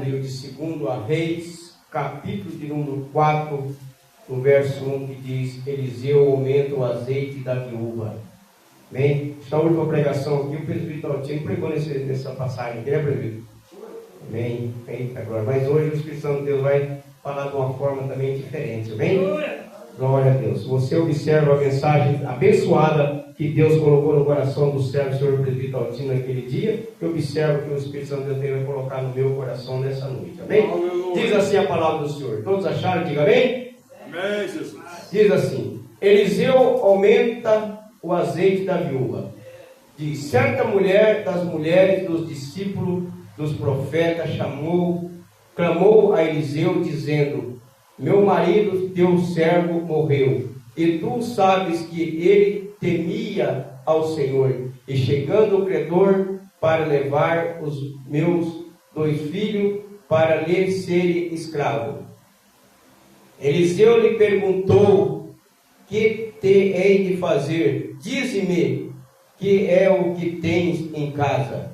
livro de 2 Reis, capítulo de número 4, no verso 1, que diz: Eliseu aumenta o azeite da viúva. Amém? Esta última pregação aqui, o presbítero Altino pregou nessa passagem aqui, né, presbítero? Amém? Eita glória. Mas hoje o Espírito Santo de Deus vai falar de uma forma também diferente. Amém? Glória a Deus. Você observa a mensagem abençoada que Deus colocou no coração do servo, senhor presbítero Altino, naquele dia. Eu observo que o Espírito Santo de Deus vai colocar no meu coração nessa noite. Amém? Aleluia. Diz assim a palavra do Senhor. Todos acharam? Diga amém? Amém, Jesus. Diz assim: Eliseu aumenta o azeite da viúva. Diz: certa mulher das mulheres dos discípulos dos profetas clamou a Eliseu, dizendo: meu marido, teu servo, morreu, e tu sabes que ele temia ao Senhor, e chegando o credor para levar os meus 2 filhos para lhe serem escravo. Eliseu lhe perguntou: que te hei de fazer? Dize-me, que é o que tens em casa?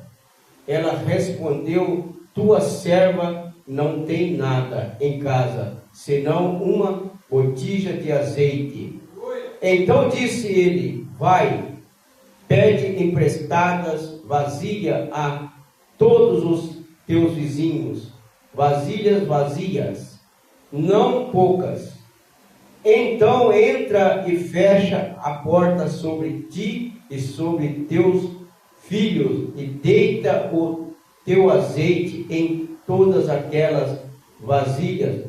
Ela respondeu: tua serva não tem nada em casa, senão uma botija de azeite. Então disse ele: vai, pede emprestadas vasilhas a todos os teus vizinhos, vasilhas vazias, não poucas. Então entra e fecha a porta sobre ti e sobre teus filhos, e deita o teu azeite em todas aquelas vasilhas.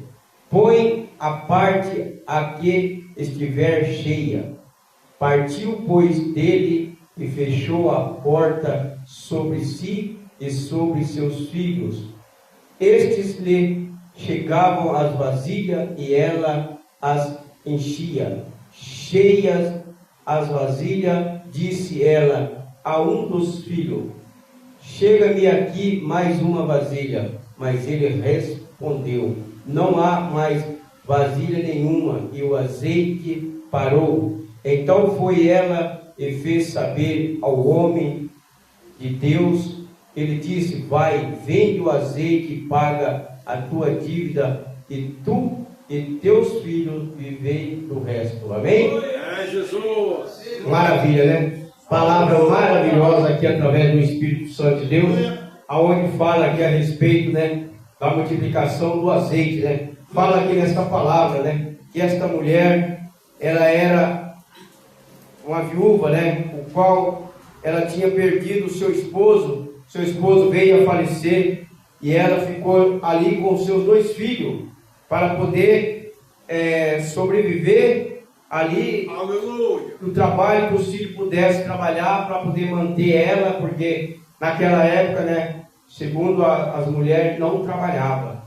Põe a parte a que estiver cheia. Partiu, pois, dele e fechou a porta sobre si e sobre seus filhos. Estes lhe chegavam as vasilhas e ela as enchia. Cheias as vasilhas, disse ela a um dos filhos: chega-me aqui mais uma vasilha. Mas ele respondeu: não há mais vasilha nenhuma. E o azeite parou. Então foi ela e fez saber ao homem de Deus. Ele disse: vai, vende o azeite e paga a tua dívida, e tu e teus filhos vivei do resto. Amém? É Jesus. Maravilha, né? Palavra maravilhosa aqui através do Espírito Santo de Deus, aonde fala aqui a respeito, né, da multiplicação do azeite, né? Fala aqui nesta palavra, né, que esta mulher, ela era uma viúva, né, o qual ela tinha perdido o seu esposo veio a falecer, e ela ficou ali com os seus 2 filhos, para poder sobreviver ali. Aleluia. No trabalho, que os filhos pudessem trabalhar para poder manter ela, porque naquela época, né, segundo as mulheres, não trabalhava.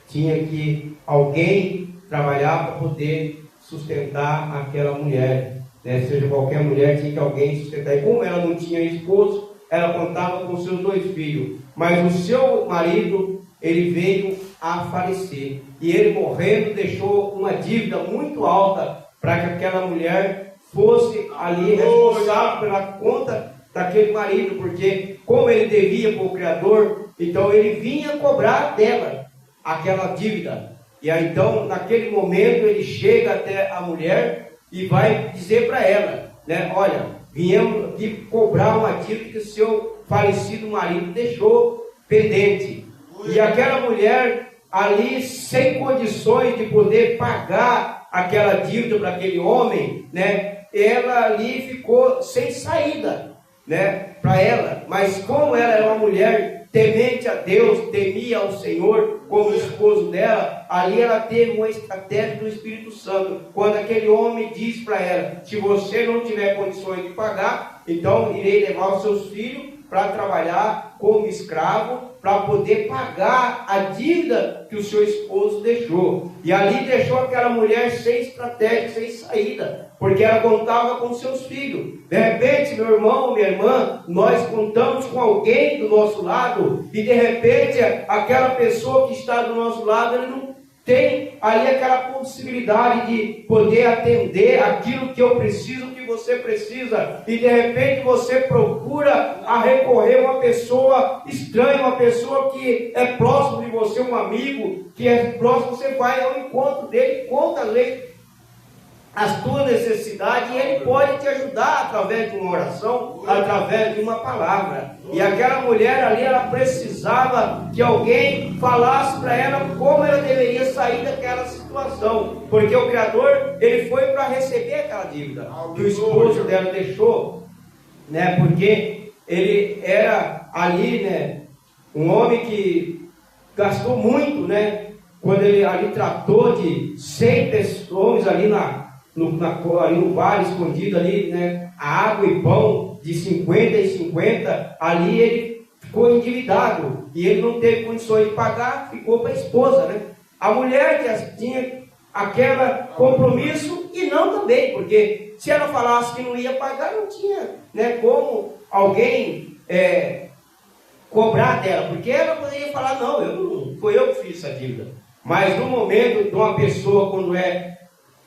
Tinha que alguém trabalhar para poder sustentar aquela mulher, né? Seja qualquer mulher, tinha que alguém sustentar. E como ela não tinha esposo, ela contava com seus 2 filhos. Mas o seu marido, ele veio a falecer. E ele morrendo, deixou uma dívida muito alta para que aquela mulher fosse ali responsável pela conta daquele marido, porque como ele devia para o Criador, então ele vinha cobrar dela aquela dívida. E aí então, naquele momento, ele chega até a mulher e vai dizer para ela, né, olha, viemos aqui cobrar uma dívida que o seu falecido marido deixou pendente. E aquela mulher ali, sem condições de poder pagar aquela dívida para aquele homem, né, ela ali ficou sem saída, né, para ela. Mas como ela era uma mulher temente a Deus, temia ao Senhor, como o esposo dela, ali ela teve uma estratégia do Espírito Santo. Quando aquele homem diz para ela: se você não tiver condições de pagar, então irei levar os seus filhos para trabalhar como escravo, para poder pagar a dívida que o seu esposo deixou. E ali deixou aquela mulher sem estratégia, sem saída, porque ela contava com seus filhos. De repente, meu irmão, minha irmã, nós contamos com alguém do nosso lado, e de repente aquela pessoa que está do nosso lado, ele não tem ali aquela possibilidade de poder atender aquilo que eu preciso, que você precisa, e de repente você procura a recorrer a uma pessoa estranha, uma pessoa que é próximo de você, um amigo que é próximo, você vai ao encontro dele, conta ali as tuas necessidades, e ele pode te ajudar através de uma oração, através de uma palavra. E aquela mulher ali, ela precisava que alguém falasse para ela como ela deveria sair daquela situação, porque o Criador, ele foi para receber aquela dívida que o esposo dela deixou, né? Porque ele era ali, né, um homem que gastou muito, né? Quando ele ali tratou de 100 pessoas ali ali no vale, escondido ali, né, a água e pão de 50 e 50, ali ele ficou endividado, e ele não teve condições de pagar, ficou para a esposa, né? A mulher que tinha aquele compromisso, e não também, porque se ela falasse que não ia pagar, não tinha, né, como alguém cobrar dela, porque ela poderia falar, não, foi eu que fiz essa dívida. Mas no momento de uma pessoa, quando é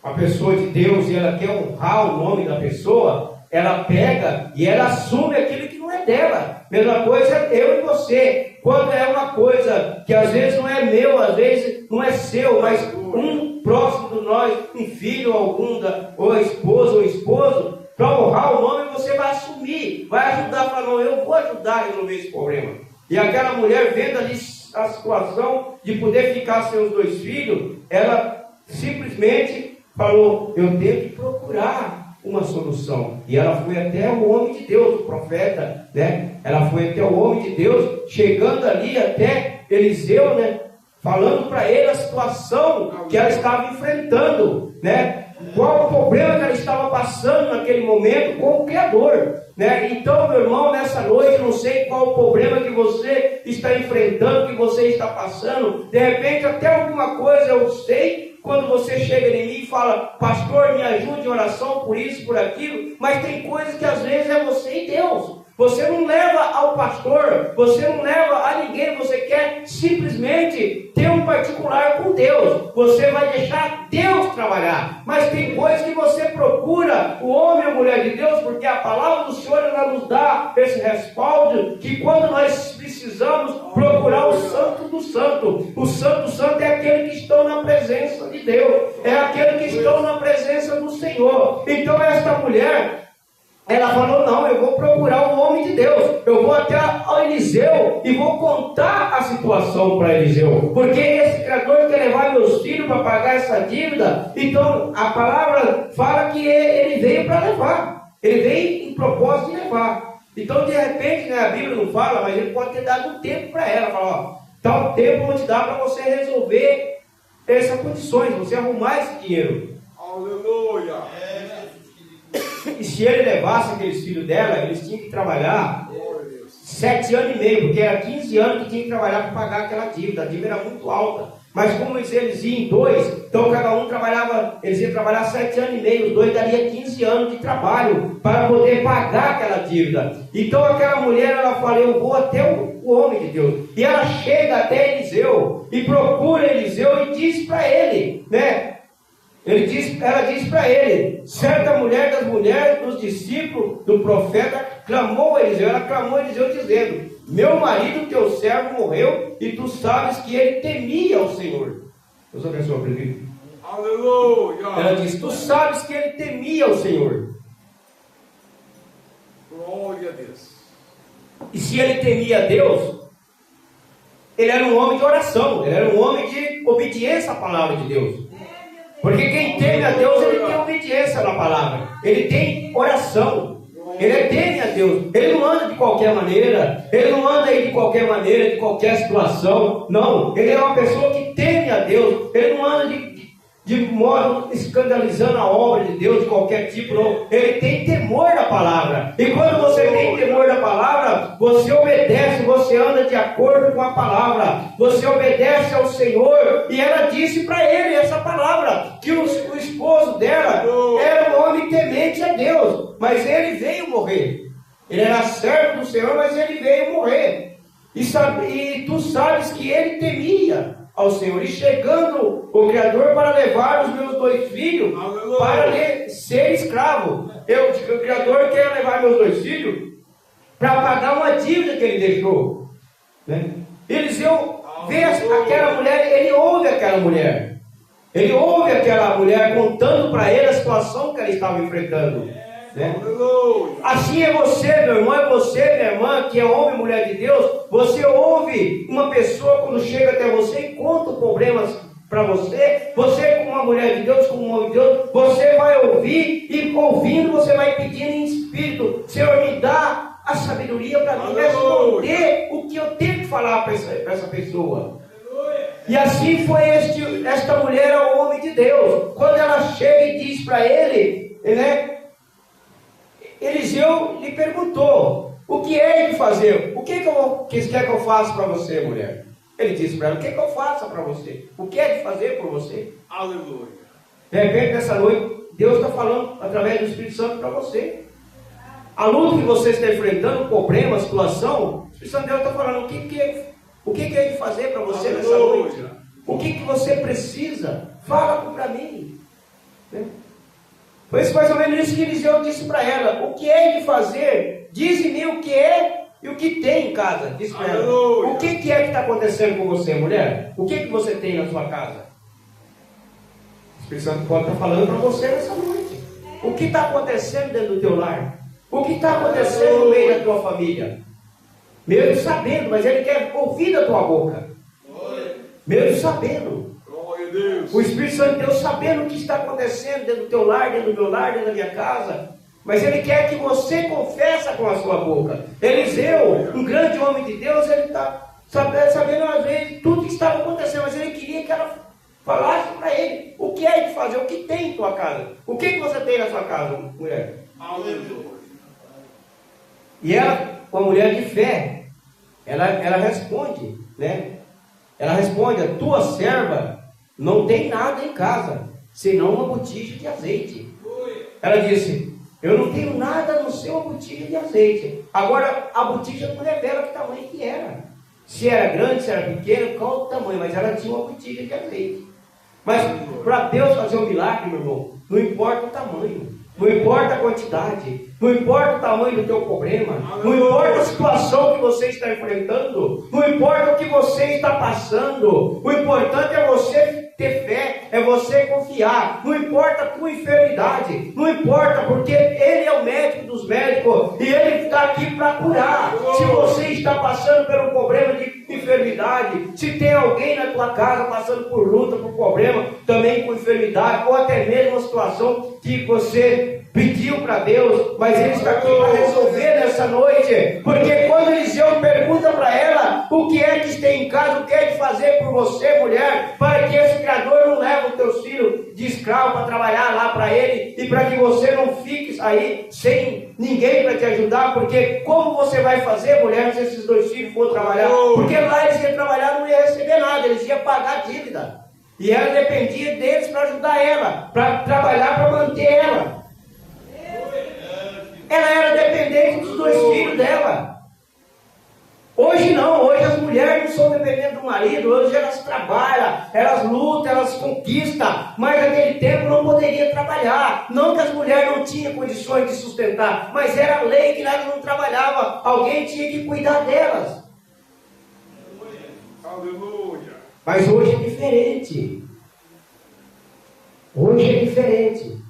a pessoa de Deus e ela quer honrar o nome da pessoa, ela pega e ela assume aquilo que não é dela. Mesma coisa eu e você. Quando é uma coisa que às vezes não é meu, às vezes não é seu, mas um próximo de nós, um filho algum, ou a esposa ou esposo, para honrar o nome, você vai assumir, vai ajudar, falar, não, eu vou ajudar a resolver esse problema. E aquela mulher, vendo ali a situação de poder ficar sem os 2 filhos, ela simplesmente falou, eu tenho que procurar uma solução. E ela foi até o homem de Deus, o profeta, né? Ela foi até o homem de Deus, chegando ali até Eliseu, né? Falando para ele a situação que ela estava enfrentando, né? Qual o problema que ela estava passando naquele momento com o Criador, né? Então, meu irmão, nessa noite, eu não sei qual o problema que você está enfrentando, que você está passando. De repente, até alguma coisa eu sei. Quando você chega em mim e fala, pastor, me ajude em oração por isso, por aquilo, mas tem coisas que às vezes é você e Deus. Você não leva ao pastor, você não leva a ninguém, você quer simplesmente ter um particular com Deus. Você vai deixar Deus trabalhar. Mas tem coisas que você procura o homem ou a mulher de Deus, porque a palavra do Senhor, ela nos dá esse respaldo, que quando nós precisamos procurar o santo do santo. O santo do santo é aquele que estão na presença de Deus, é aquele que estão na presença do Senhor. Então esta mulher, ela falou, não, eu vou procurar o homem de Deus, eu vou até ao Eliseu e vou contar a situação para Eliseu, porque esse Criador quer levar meus filhos para pagar essa dívida. Então a palavra fala que ele veio para levar, ele veio em propósito de levar. Então de repente, né, a Bíblia não fala, mas ele pode ter dado um tempo para ela, falar, ó, tal tempo eu vou te dar para você resolver essas condições, você arrumar esse dinheiro. Aleluia! E se ele levasse aqueles filhos dela, eles tinham que trabalhar 7 anos e meio, porque era 15 anos que tinha que trabalhar para pagar aquela dívida. A dívida era muito alta. Mas como eles iam em 2, então cada um trabalhava, eles iam trabalhar 7 anos e meio, os 2 daria 15 anos de trabalho para poder pagar aquela dívida. Então aquela mulher, ela fala, eu vou até o homem de Deus. E ela chega até Eliseu e procura Eliseu e diz para ele, né? Ela diz para ele, certa mulher das mulheres dos discípulos do profeta clamou a Eliseu, ela clamou a Eliseu dizendo, meu marido, teu servo, morreu, e tu sabes que ele temia o Senhor. Deus abençoe, presbítero. Aleluia! Ela diz, tu sabes que ele temia o Senhor. Glória a Deus. E se ele temia a Deus, ele era um homem de oração, ele era um homem de obediência à palavra de Deus. Porque quem teme a Deus, ele tem obediência na palavra, ele tem oração, ele teme a Deus, ele não anda de qualquer maneira, ele não anda aí de qualquer maneira, de qualquer situação, não, ele é uma pessoa que teme a Deus, ele não anda de modo escandalizando a obra de Deus de qualquer tipo, não. Ele tem temor da palavra, e quando você tem temor da palavra, você obedece, você anda de acordo com a palavra, você obedece ao Senhor. E ela disse para ele essa palavra, que o esposo dela era um homem temente a Deus, mas ele veio morrer, ele era servo do Senhor, mas ele veio morrer, e tu sabes que ele temia ao Senhor. E chegando o Criador para levar os meus 2 filhos Aleluia. para ser escravo. O Criador quer levar meus 2 filhos para pagar uma dívida que ele deixou. Né? Eliseu vê aquela mulher, ele ouve aquela mulher. Ele ouve aquela mulher contando para ele a situação que ela estava enfrentando. Né? Assim é você, meu irmão, é você, minha irmã, que é homem e mulher de Deus. Você ouve uma pessoa quando chega até você e conta problemas para você. Você, como uma mulher de Deus, como um homem de Deus, você vai ouvir e ouvindo você vai pedindo em espírito: Senhor, me dá a sabedoria para mim responder o que eu tenho que falar para essa pessoa. E assim foi esta mulher ao homem de Deus. Quando ela chega e diz para ele, né? Eliseu lhe perguntou: o que é de fazer? O que quer que eu faça para você, mulher? Ele disse para ela: o que eu faça para você? O que é de fazer por você? Aleluia. De repente, nessa noite, Deus está falando através do Espírito Santo para você. A luta que você está enfrentando, problema, situação, o Espírito Santo de Deus está falando: o que é de fazer para você nessa noite? O que você precisa? Fala para mim. Né? Foi mais ou menos isso que Eliseu disse para ela: o que é de fazer? Dize-me o que é e o que tem em casa. Disse para ela: o que é que está acontecendo com você, mulher? O que você tem na sua casa? O Espírito Santo pode estar falando para você nessa noite. O que está acontecendo dentro do teu lar? O que está acontecendo no meio da tua família? Mesmo sabendo, mas Ele quer ouvir da tua boca. Mesmo sabendo. O Espírito Santo de Deus sabendo o que está acontecendo dentro do teu lar, dentro do meu lar, dentro da minha casa. Mas Ele quer que você confesse com a sua boca. Eliseu, um grande homem de Deus, ele está sabendo às vezes tudo que estava acontecendo, mas ele queria que ela falasse para ele o que é de fazer, o que tem em tua casa. O que você tem na sua casa, mulher? Aleluia. E ela, uma mulher de fé, ela responde, né? Ela responde: a tua serva não tem nada em casa, senão uma botija de azeite. Ela disse: eu não tenho nada a não ser uma botija de azeite. Agora, a botija não revela que tamanho que era. Se era grande, se era pequena, qual o tamanho, mas ela tinha uma botija de azeite. Mas para Deus fazer um milagre, meu irmão, não importa o tamanho. Não importa a quantidade, não importa o tamanho do teu problema, não importa a situação que você está enfrentando, não importa o que você está passando, o importante é você ter fé, é você confiar, não importa a tua enfermidade, não importa, porque Ele é o médico dos médicos e Ele está aqui para curar. Se você está passando pelo problema de enfermidade, se tem alguém na tua casa passando por luta, por problema, também com enfermidade, ou até mesmo uma situação que você pediu para Deus, mas Ele está aqui para resolver nessa noite. Porque quando Eliseu pergunta para ela o que é que tem em casa, o que é de fazer por você, mulher, para que esse Criador não leve os teus filhos de escravo para trabalhar lá para ele, e para que você não fique aí sem ninguém para te ajudar. Porque como você vai fazer, mulher, se esses 2 filhos for trabalhar? Porque lá eles iam trabalhar, não iam receber nada, eles iam pagar dívida, e ela dependia deles para ajudar ela, para trabalhar, para manter ela. Ela era dependente dos 2 filhos dela. Hoje não, hoje as mulheres não são dependentes do marido, hoje elas trabalham, elas lutam, elas conquistam, mas naquele tempo não poderia trabalhar. Não que as mulheres não tinham condições de sustentar, mas era lei que elas não trabalhavam, alguém tinha que cuidar delas. Aleluia. Mas hoje é diferente. Hoje é diferente.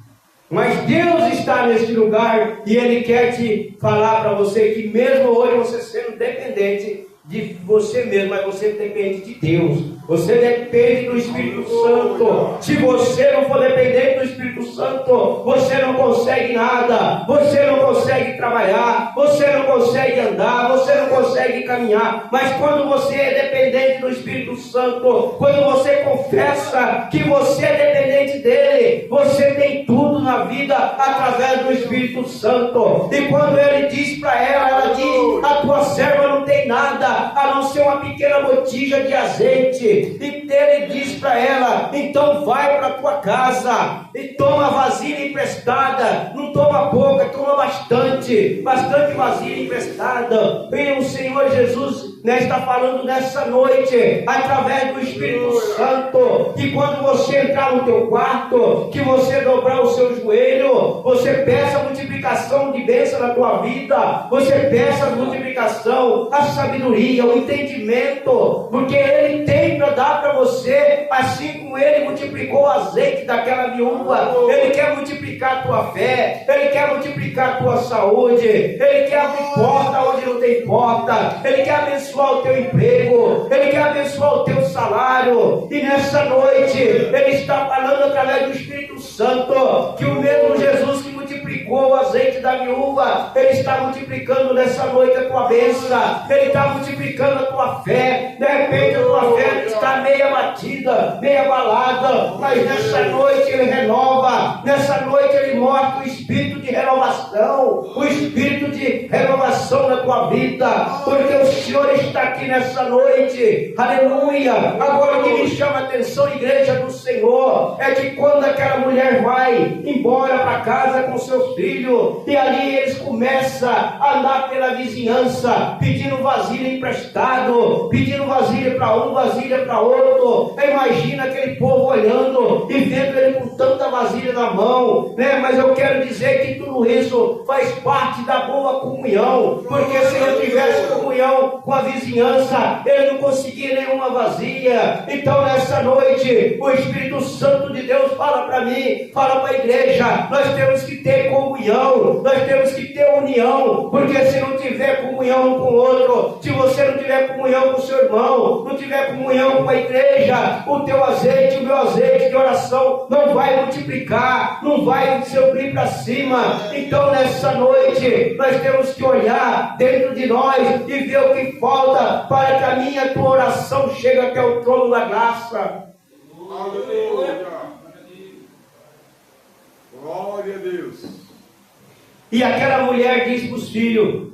Mas Deus está neste lugar e Ele quer te falar para você que mesmo hoje você sendo dependente de você mesmo, mas você depende de Deus. Você depende do Espírito Santo. Se você não for dependente do Espírito Santo, você não consegue nada. Você não consegue trabalhar. Você não consegue andar. Você não consegue caminhar. Mas quando você é dependente do Espírito Santo, quando você confessa que você é dependente dele, você tem tudo na vida através do Espírito Santo. E quando ele diz para ela diz: a tua serva não tem nada a não ser uma pequena botija de azeite. E ele diz para ela: então vai para a tua casa e toma vasilha emprestada. Não toma pouca, toma bastante vasilha emprestada. E o Senhor Jesus né, está falando nessa noite, através do Espírito Santo, que quando você entrar no teu quarto, que você dobrar o seu joelho, você peça a multiplicação de bênção na tua vida, você peça a multiplicação, a sabedoria, o entendimento, porque Ele tem para dar para você, assim como Ele multiplicou o azeite daquela viúva. Ele quer multiplicar a tua fé, Ele quer multiplicar a tua saúde, Ele quer abrir porta onde não tem porta, Ele quer abençoar o teu emprego, Ele quer abençoar o teu salário. E nessa noite Ele está falando através do Espírito Santo que o mesmo Jesus que multiplicou o azeite da viúva, Ele está multiplicando nessa noite a tua bênção, Ele está multiplicando a tua fé. De repente a tua fé está meio abatida, meio abalada, mas nessa noite Ele renova, nessa noite Ele mostra o espírito de renovação, o espírito de renovação na tua vida, porque o Senhor está aqui nessa noite, aleluia. Agora o que me chama a atenção, igreja do Senhor, é que quando aquela mulher vai embora para casa com seus filhos, e ali eles começam a andar pela vizinhança, pedindo vasilha emprestado, pedindo vasilha para um, vasilha para outro. Imagina aquele povo olhando e vendo ele com tanta vasilha na mão, né? Mas eu quero dizer que tudo isso faz parte da boa comunhão, porque se ele tivesse comunhão com a vizinhança, ele não conseguia nenhuma vasilha. Então nessa noite o Espírito Santo de Deus fala para mim, fala para a igreja, nós temos que ter comunhão, nós temos que ter união, porque se não tiver comunhão um com o outro, se você não tiver comunhão com o seu irmão, não tiver comunhão com a igreja, o teu azeite, o meu azeite de oração não vai multiplicar, não vai subir para cima. Então nessa noite nós temos que olhar dentro de nós e ver o que falta para que a minha e a tua oração chegue até o trono da graça. Aleluia. Glória a Deus. E aquela mulher diz para os filhos: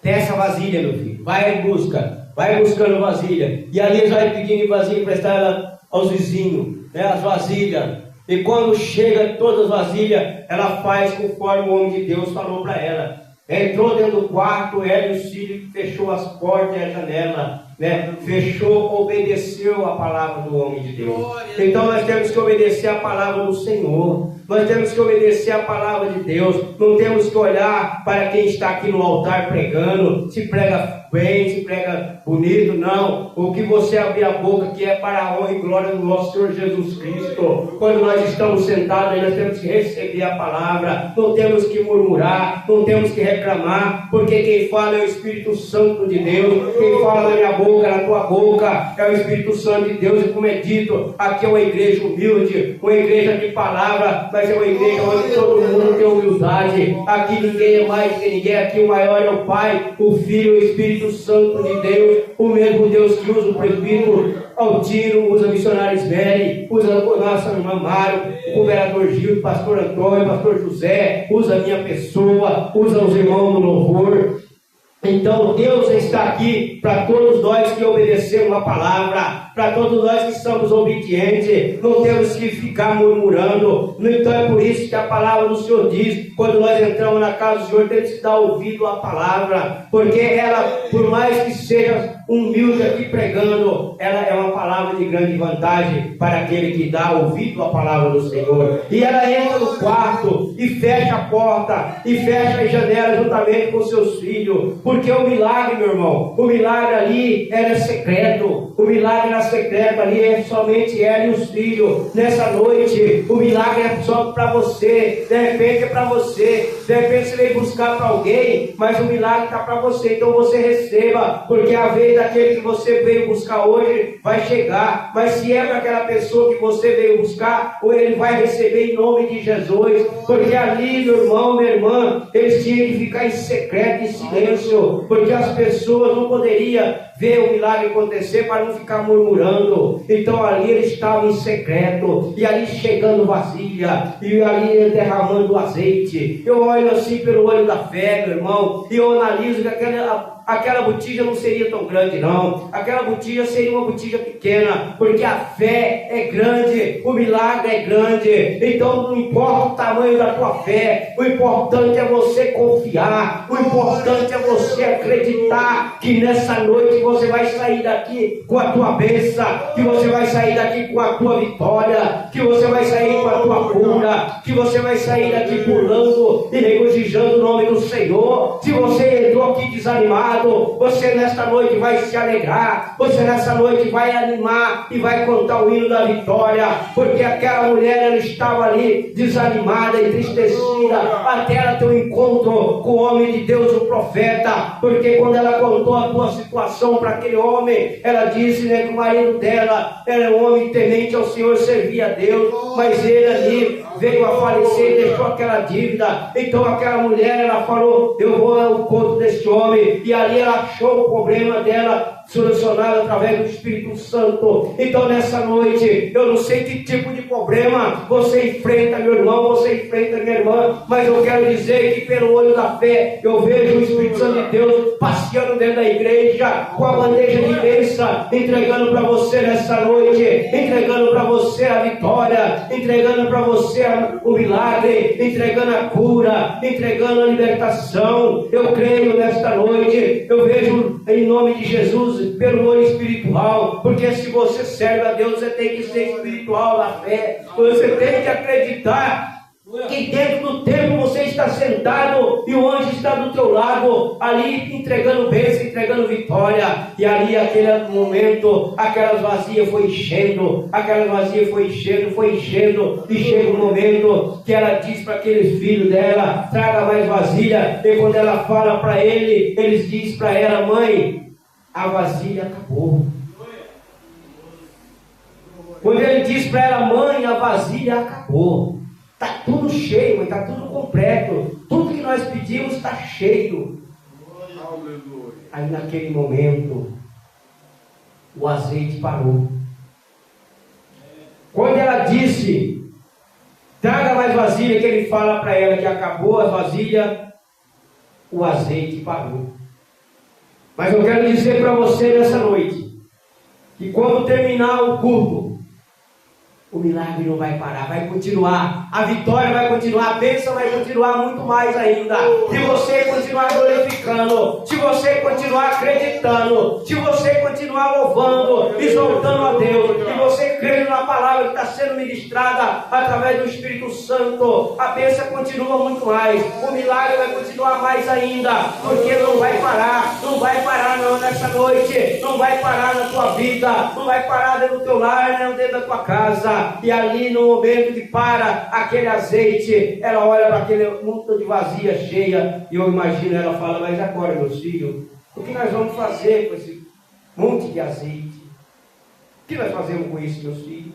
tem essa vasilha, meu filho, vai em busca, vai buscando vasilha. E ali eles vão pedindo vasilha emprestada aos vizinhos, né, as vasilhas. E quando chega todas as vasilhas, ela faz conforme o homem de Deus falou para ela. Entrou dentro do quarto, ela e os filhos, fechou as portas e a janela, né? Fechou, obedeceu a palavra do homem de Deus. Então nós temos que obedecer a palavra do Senhor, nós temos que obedecer a palavra de Deus. Não temos que olhar para quem está aqui no altar pregando, se prega bem, se prega bonito, não. O que você abrir a boca que é para a honra e glória do nosso Senhor Jesus Cristo. Quando nós estamos sentados aí, nós temos que receber a palavra, não temos que murmurar, não temos que reclamar, porque quem fala é o Espírito Santo de Deus. Quem fala na minha boca, na tua boca, é o Espírito Santo de Deus. E como é dito, aqui é uma igreja humilde, uma igreja de palavra, mas é uma igreja onde todo mundo tem humildade. Aqui ninguém é mais que ninguém, aqui o maior é o Pai, o Filho e o Espírito Santo de Deus, o mesmo Deus que usa o presbítero Altino, usa missionários Mary, usa a nossa irmã Mário, o governador Gil, o pastor Antônio, o pastor José, usa a minha pessoa, usa os irmãos do louvor. Então Deus está aqui para todos nós que obedecemos a palavra, para todos nós que somos obedientes, não temos que ficar murmurando. Então é por isso que a palavra do Senhor diz, quando nós entramos na casa do Senhor, temos que dar ouvido à palavra, porque ela, por mais que seja humilde aqui pregando, ela é uma palavra de grande vantagem para aquele que dá ouvido à palavra do Senhor. E ela entra no quarto e fecha a porta e fecha as janelas juntamente com seus filhos, porque o milagre, meu irmão, o milagre ali era secreto, o milagre era secreto, ali é somente ela e os filhos. Nessa noite o milagre é só para você, de repente é para você, de repente você veio buscar para alguém, mas o milagre está para você. Então você receba, porque a vez daquele que você veio buscar hoje vai chegar, mas se é para aquela pessoa que você veio buscar, ou ele vai receber em nome de Jesus, porque ali, meu irmão, minha irmã, eles tinham que ficar em secreto, em silêncio, porque as pessoas não poderiam ver o milagre acontecer para não ficar murmurando. Então ali eles estavam em secreto, e ali chegando vasilha, e ali derramando azeite. Eu olho assim pelo olho da fé, meu irmão, e eu analiso que aquela botija não seria tão grande não, aquela botija seria uma botija pequena, porque a fé é grande, o milagre é grande. Então não importa o tamanho da tua fé, o importante é você confiar, o importante é você acreditar que nessa noite você vai sair daqui com a tua bênção, que você vai sair daqui com a tua vitória, que você vai sair com a tua cura, que você vai sair daqui pulando e regozijando o nome do Senhor. Se você entrou aqui desanimado, você nesta noite vai se alegrar, você nessa noite vai animar e vai cantar o hino da vitória, porque aquela mulher, ela estava ali desanimada, entristecida, até ela ter um encontro com o homem de Deus, o profeta, porque quando ela contou a tua situação para aquele homem, ela disse, né, que o marido dela era um homem temente ao Senhor, servia a Deus, mas ele ali veio a falecer e deixou aquela dívida. Então aquela mulher, ela falou, eu vou ao encontro desse homem, e ali ela achou o problema dela solucionado através do Espírito Santo. Então nessa noite, eu não sei que tipo de problema você enfrenta, meu irmão, você enfrenta, minha irmã, mas eu quero dizer que pelo olho da fé, eu vejo o Espírito Santo de Deus passeando dentro da igreja, com a bandeja de bênção, entregando para você nessa noite, entregando para você a vitória, entregando para você o milagre, entregando a cura, entregando a libertação. Eu creio nesta noite, eu vejo em nome de Jesus, pelo olho espiritual, porque se você serve a Deus, você tem que ser espiritual na fé, você tem que acreditar que dentro do templo você está sentado e o anjo está do teu lado, ali entregando bênção, entregando vitória. E ali aquele momento, aquelas vasilhas foi enchendo, aquelas vasilhas foi enchendo, e chega um momento que ela diz para aqueles filhos dela, traga mais vasilha, e quando ela fala para eles dizem para ela, mãe, a vasilha acabou. Quando ele diz para ela, mãe, a vasilha acabou. Está tudo cheio, está tudo completo. Tudo que nós pedimos está cheio. Aí naquele momento, o azeite parou. Quando ela disse, traga mais vasilha, que ele fala para ela que acabou as vasilhas, o azeite parou. Mas eu quero dizer para você nessa noite, que quando terminar o culto, o milagre não vai parar, vai continuar, a vitória vai continuar, a bênção vai continuar muito mais ainda. Se você continuar glorificando, se você continuar acreditando, se você continuar louvando, exaltando a Deus, e você crendo na palavra que está sendo ministrada através do Espírito Santo, a bênção continua muito mais, o milagre vai continuar mais ainda, porque não vai parar não nessa noite, não vai parar na tua vida, não vai parar dentro do teu lar, nem dentro da tua casa. E ali no momento que para aquele azeite, ela olha para aquele monte de vazia cheia, e eu imagino ela fala, mas agora, meus filhos, o que nós vamos fazer com esse monte de azeite? O que nós fazemos com isso, meus filhos?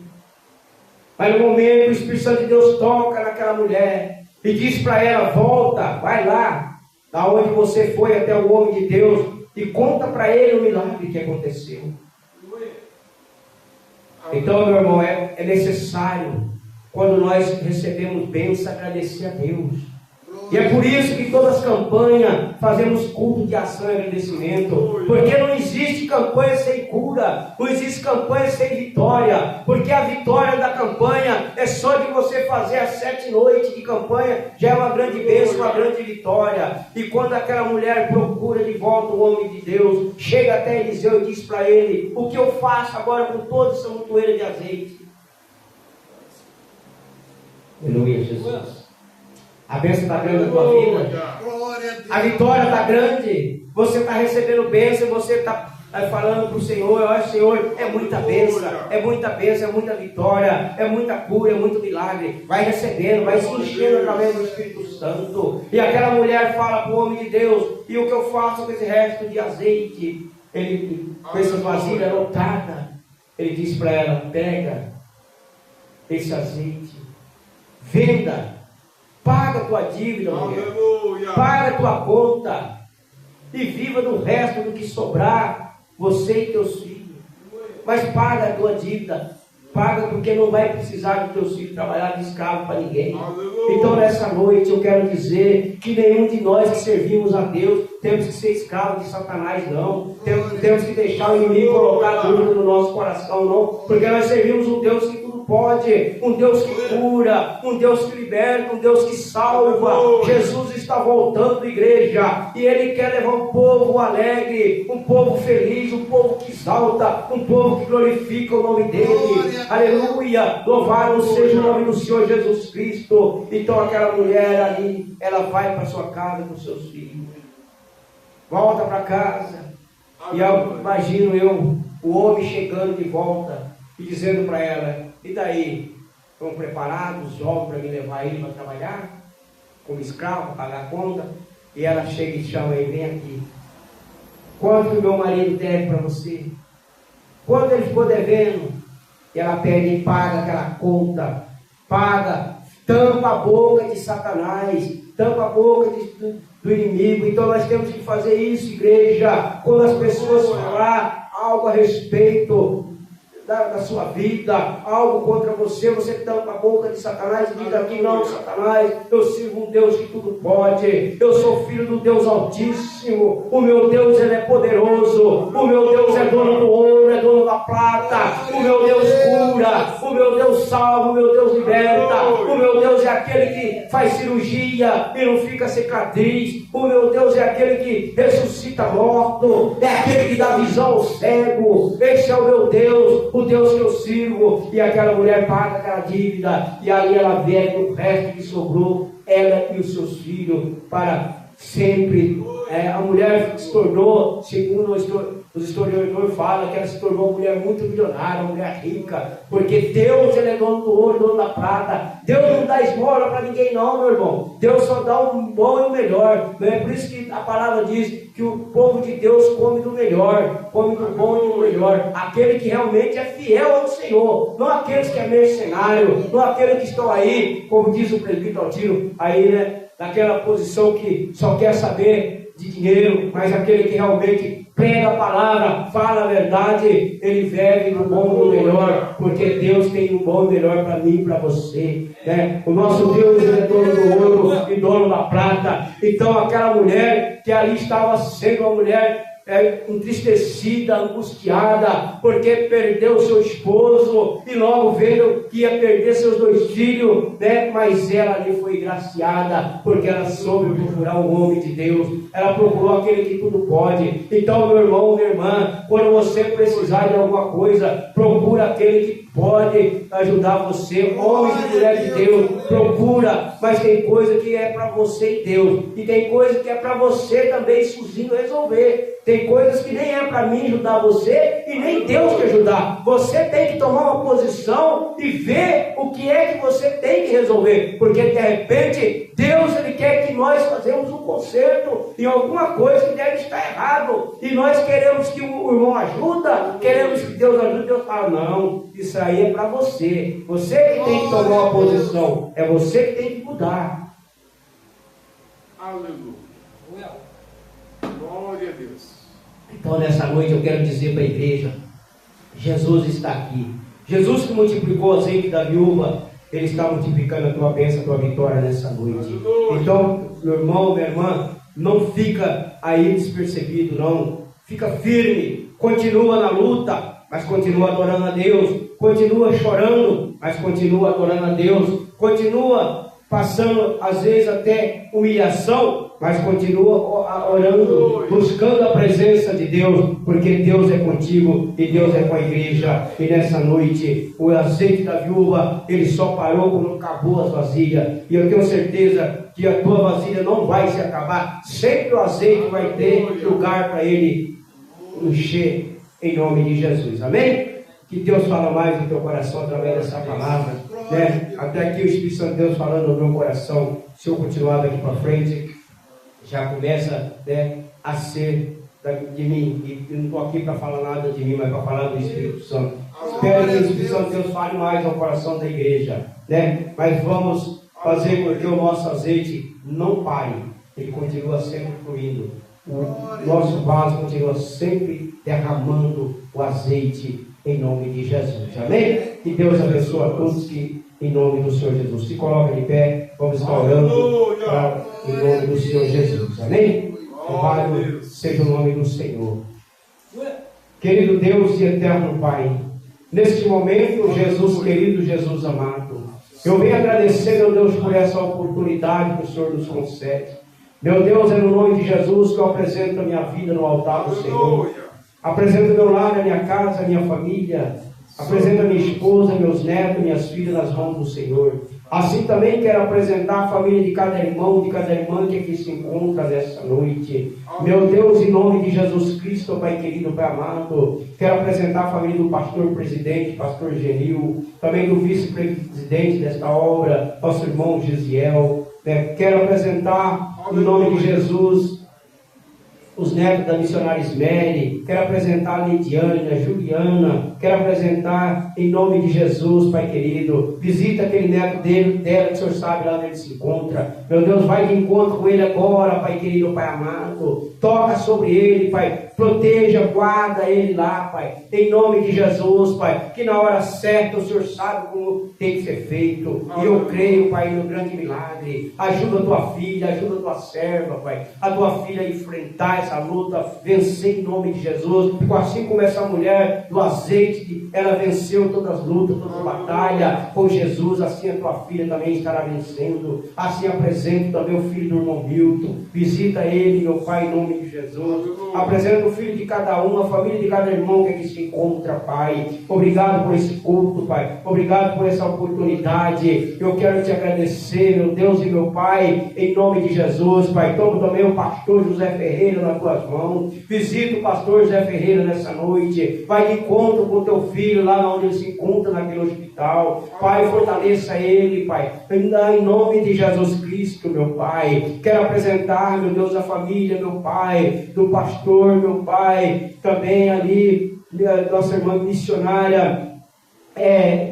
Mas no momento o Espírito Santo de Deus toca naquela mulher e diz para ela, volta, vai lá, da onde você foi até o homem de Deus, e conta para ele o milagre que aconteceu. Então, meu irmão, é necessário, quando nós recebemos bênção, agradecer a Deus. E é por isso que todas as campanhas fazemos culto de ação e agradecimento, porque não existe campanha sem cura, não existe campanha sem vitória, porque a vitória da campanha é só de você fazer as 7 noites de campanha, já é uma grande bênção, uma grande vitória. E quando aquela mulher procura de volta o homem de Deus, chega até Eliseu e diz para ele, o que eu faço agora com toda essa montoeira de azeite? Aleluia, Jesus. A bênção está grande na tua vida. A vitória está grande. Você está recebendo bênção. Você está falando para o Senhor. Olha, Senhor, é muita bênção. É muita bênção, é muita vitória. É muita cura, é muito milagre. Vai recebendo, vai se enchendo através do Espírito Santo. E aquela mulher fala para o homem de Deus, e o que eu faço com esse resto de azeite? Ele, com essa vasilha lotada, ele diz para ela, pega esse azeite, venda, paga a tua dívida, mulher. Paga a tua conta e viva do resto do que sobrar, você e teus filhos. Mas paga a tua dívida. Paga porque não vai precisar de teus filhos trabalhar de escravo para ninguém. Aleluia. Então nessa noite eu quero dizer que nenhum de nós que servimos a Deus temos que ser escravos de Satanás, não. Temos que deixar o inimigo colocar dúvida no nosso coração, não. Porque nós servimos um Deus que tudo pode, um Deus que cura, um Deus que liberta, um Deus que salva. Jesus está voltando, igreja, e Ele quer levar um povo alegre, um povo feliz, um povo que exalta, um povo que glorifica o nome dEle. Aleluia, louvado seja o nome do Senhor Jesus Cristo. Então aquela mulher ali, ela vai para sua casa com seus filhos, volta para casa, e eu imagino o homem chegando de volta e dizendo para ela: e daí, estão preparados os homens para me levar ele para trabalhar como escravo, para pagar a conta? E ela chega e chama ele: vem aqui, quanto o meu marido deve para você? Quanto ele ficou devendo? E ela pede e paga aquela conta, paga, tampa a boca de Satanás, tampa a boca do inimigo. Então nós temos que fazer isso, igreja. Quando as pessoas falar algo a respeito da sua vida, algo contra você, você tampa a boca de Satanás e diz aqui: não, Satanás, eu sirvo um Deus que tudo pode, eu sou filho do Deus Altíssimo, o meu Deus, Ele é poderoso, o meu Deus é dono do ouro, é dono da prata, o meu Deus cura, o meu Deus salva, o meu Deus liberta, o meu Deus é aquele que faz cirurgia e não fica cicatriz, o meu Deus é aquele que ressuscita morto, é aquele que dá visão ao cego. Esse é o meu Deus, o Deus que eu sirvo. E aquela mulher paga aquela dívida, e aí ela vê que o resto que sobrou, ela e os seus filhos, para sempre. A mulher se tornou, segundo os historiadores falam, que ela se tornou uma mulher muito milionária, uma mulher rica, porque Deus, Ele é dono do ouro, dono da prata. Deus não dá esmola para ninguém não, meu irmão. Deus só dá o bom e o melhor. Não é por isso que a palavra diz que o povo de Deus come do melhor, come do bom e do melhor. Aquele que realmente é fiel ao Senhor, não aqueles que é mercenário, não aqueles que estão aí, como diz o presbítero Altino, aí, né, naquela posição que só quer saber de dinheiro, mas aquele que realmente prega a palavra, fala a verdade, ele vive no bom e no melhor, porque Deus tem o bom e melhor para mim e para você, né? O nosso Deus, Ele é dono do ouro e dono da prata. Então aquela mulher que ali estava sendo uma mulher entristecida, angustiada, porque perdeu seu esposo e logo veio que ia perder seus 2 filhos, né? Mas ela ali foi graciada, porque ela soube procurar o homem de Deus, ela procurou aquele que tudo pode. Então, meu irmão, minha irmã, quando você precisar de alguma coisa, procura aquele que pode ajudar você, homem e mulher de Deus, procura. Mas tem coisa que é para você e Deus, e tem coisa que é para você também sozinho resolver. Tem coisas que nem é para mim ajudar você e nem Deus te ajudar. Você tem que tomar uma posição e ver o que é que você tem que resolver, porque de repente Deus, Ele quer que nós façamos um conserto em alguma coisa que deve estar errado, e nós queremos que o irmão ajuda, queremos que Deus ajude. Deus fala: não, isso aí é para você, você que tem que tomar uma posição, é você que tem que mudar. Aleluia. Glória a Deus. Então nessa noite eu quero dizer para a igreja: Jesus está aqui. Jesus que multiplicou o azeite da viúva, Ele está multiplicando a tua bênção, a tua vitória nessa noite. Então, meu irmão, minha irmã, não fica aí despercebido, não. Fica firme, continua na luta, mas continua adorando a Deus. Continua chorando, mas continua adorando a Deus. Continua passando às vezes até humilhação, mas continua orando, buscando a presença de Deus, porque Deus é contigo e Deus é com a igreja. E nessa noite, o azeite da viúva, ele só parou quando acabou as vasilhas, e eu tenho certeza que a tua vasilha não vai se acabar, sempre o azeite vai ter lugar para ele encher, em nome de Jesus, amém? Que Deus fala mais no teu coração através dessa palavra, né? Até aqui o Espírito Santo de Deus falando no meu coração. Se eu continuar daqui para frente, já começa, né, a ser de mim, e eu não estou aqui para falar nada de mim, mas para falar do Espírito Santo. Espero que o Espírito Santo de Deus fale mais ao coração da igreja, né? Mas vamos fazer com que o nosso azeite não pare, ele continua sempre fluindo. O nosso vaso continua sempre derramando o azeite em nome de Jesus. Amém? Que Deus abençoe a todos que, em nome do Senhor Jesus, se coloca de pé, vamos estar orando em nome do Senhor Jesus. Amém? Louvado seja o nome do Senhor. Querido Deus e eterno Pai, neste momento, Jesus querido, Jesus amado, eu venho agradecer, meu Deus, por essa oportunidade que o Senhor nos concede. Meu Deus, é no nome de Jesus que eu apresento a minha vida no altar do Senhor. Apresento meu lar, a minha casa, a minha família. Apresento a minha esposa, meus netos, minhas filhas nas mãos do Senhor. Assim também quero apresentar a família de cada irmão, de cada irmã que aqui se encontra nessa noite. Meu Deus, em nome de Jesus Cristo, Pai querido, Pai amado, quero apresentar a família do pastor presidente, pastor Genil, também do vice-presidente desta obra, nosso irmão Gesiel. Quero apresentar, em nome de Jesus, os netos da missionária Ismere, quero apresentar a Lidiane, a Juliana, quero apresentar em nome de Jesus, Pai querido, visita aquele neto dela, que o Senhor sabe lá onde ele se encontra. Meu Deus, vai de encontro com ele agora, Pai querido, Pai amado, toca sobre ele, Pai, proteja, guarda ele lá, Pai, em nome de Jesus, Pai, que na hora certa o Senhor sabe como tem que ser feito, e eu creio, Pai, no grande milagre. Ajuda a tua filha, ajuda a tua serva, Pai, a tua filha a enfrentar essa luta, vencer em nome de Jesus, assim como essa mulher do azeite, ela venceu todas as lutas, todas as batalhas com Jesus, assim a tua filha também estará vencendo. Assim apresento também o filho do irmão Milton, visita ele, meu Pai, em nome de Jesus. Apresento o filho de cada um, a família de cada irmão que aqui se encontra, Pai. Obrigado por esse culto, Pai, obrigado por essa oportunidade. Eu quero te agradecer, meu Deus e meu Pai, em nome de Jesus, Pai. Tomo também o pastor José Ferreira nas tuas mãos, visita o pastor José Ferreira nessa noite, vai de encontro com o teu filho lá onde ele se encontra naquele hospital, Pai, fortaleça ele, Pai, em nome de Jesus Cristo, meu Pai. Quero apresentar, meu Deus, a família, meu Pai, do pastor, meu Pai, também ali, nossa irmã missionária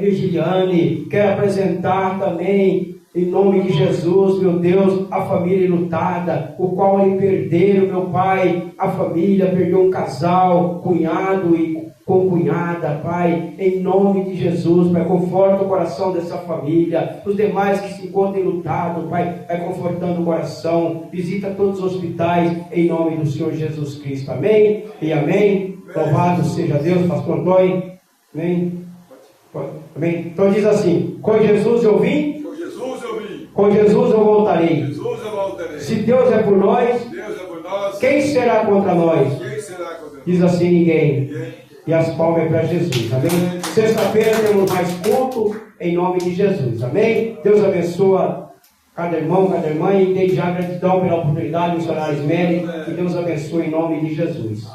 Virgiliane. Quero apresentar também, em nome de Jesus, meu Deus, a família enlutada, o qual ele perderam, meu Pai, a família, perdeu um casal, cunhado e concunhada, Pai, em nome de Jesus, Pai, conforta o coração dessa família, os demais que se encontram enlutados, Pai, vai confortando o coração, visita todos os hospitais, em nome do Senhor Jesus Cristo, amém e amém. Louvado seja Deus, pastor Antônio, amém. Amém. Então diz assim: com Jesus eu vim, com Jesus eu voltarei. Se Deus é por nós, quem será contra nós? Diz assim: ninguém. E as palmas é para Jesus, amém. Sexta-feira temos mais culto, em nome de Jesus, amém. Deus abençoa cada irmão, cada irmã, e desde já gratidão pela oportunidade, missionários Ismere, que Deus abençoe em nome de Jesus.